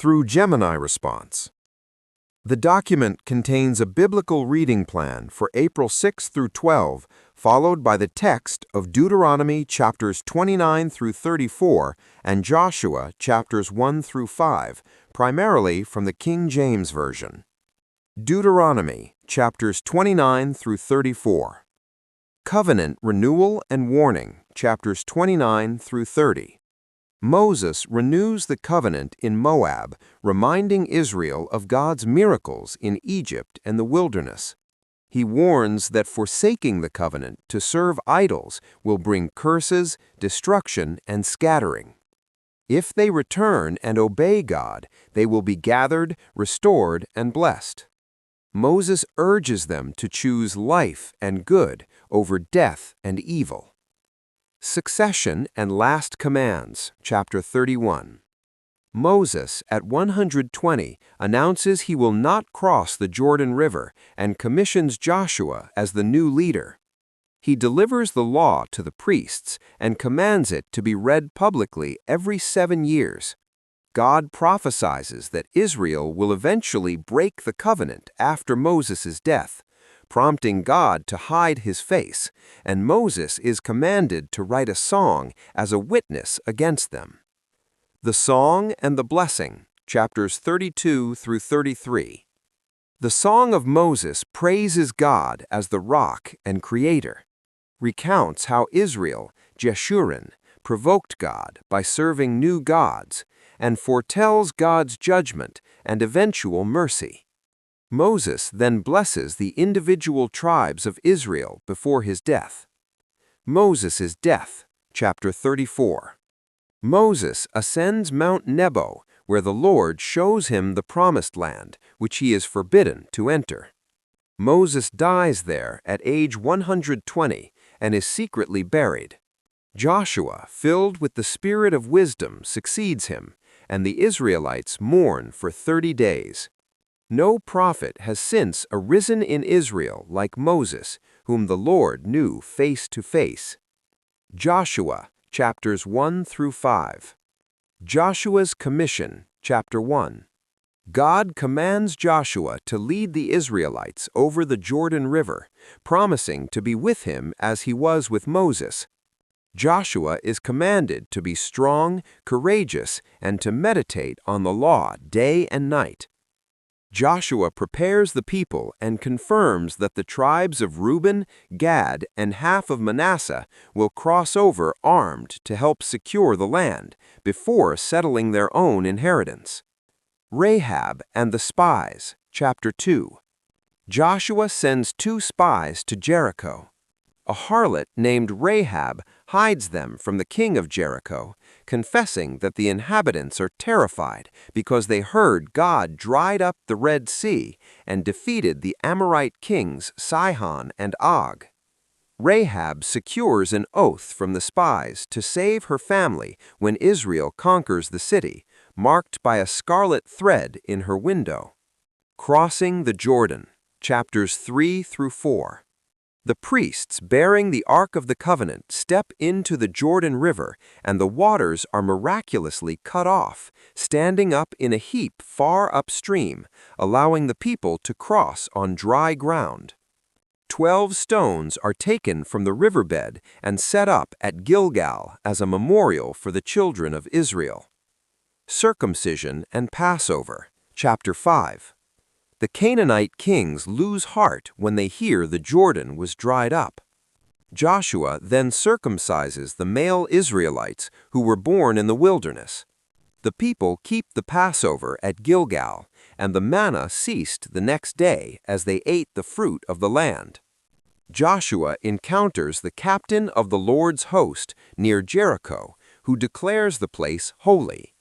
through Gemini Response. The document contains a biblical reading plan for April 6 through 12, followed by the text of Deuteronomy chapters 29 through 34 and Joshua chapters 1 through 5, primarily from the King James Version. Deuteronomy chapters 29 through 34. Covenant Renewal and Warning chapters 29 through 30. Moses renews the covenant in Moab, reminding Israel of God's miracles in Egypt and the wilderness. He warns that forsaking the covenant to serve idols will bring curses, destruction, and scattering. If they return and obey God, they will be gathered, restored, and blessed. Moses urges them to choose life and good over death and evil. Succession and Last Commands, chapter 31. Moses, at 120, announces he will not cross the Jordan River and commissions Joshua as the new leader. He delivers the law to the priests and commands it to be read publicly every 7 years. God prophesies that Israel will eventually break the covenant after Moses' death, prompting God to hide his face, and Moses is commanded to write a song as a witness against them. The Song and the Blessing, chapters 32 through 33. The Song of Moses praises God as the rock and creator, recounts how Israel, Jeshurun, provoked God by serving new gods, and foretells God's judgment and eventual mercy. Moses then blesses the individual tribes of Israel before his death. Moses' death, chapter 34. Moses ascends Mount Nebo, where the Lord shows him the promised land, which he is forbidden to enter. Moses dies there at age 120 and is secretly buried. Joshua, filled with the spirit of wisdom, succeeds him, and the Israelites mourn for 30 days. No prophet has since arisen in Israel like Moses, whom the Lord knew face to face. Joshua, chapters 1 through 5. Joshua's Commission, chapter 1. God commands Joshua to lead the Israelites over the Jordan River, promising to be with him as he was with Moses. Joshua is commanded to be strong, courageous, and to meditate on the law day and night. Joshua prepares the people and confirms that the tribes of Reuben, Gad, and half of Manasseh will cross over armed to help secure the land before settling their own inheritance. Rahab and the Spies, chapter 2. Joshua sends 2 spies to Jericho. A harlot named Rahab hides them from the king of Jericho, confessing that the inhabitants are terrified because they heard God dried up the Red Sea and defeated the Amorite kings Sihon and Og. Rahab secures an oath from the spies to save her family when Israel conquers the city, marked by a scarlet thread in her window. Crossing the Jordan, chapters 3 through 4. The priests bearing the Ark of the Covenant step into the Jordan River, and the waters are miraculously cut off, standing up in a heap far upstream, allowing the people to cross on dry ground. 12 stones are taken from the riverbed and set up at Gilgal as a memorial for the children of Israel. Circumcision and Passover, chapter 5. The Canaanite kings lose heart when they hear the Jordan was dried up. Joshua then circumcises the male Israelites who were born in the wilderness. The people keep the Passover at Gilgal, and the manna ceased the next day as they ate the fruit of the land. Joshua encounters the captain of the Lord's host near Jericho, who declares the place holy.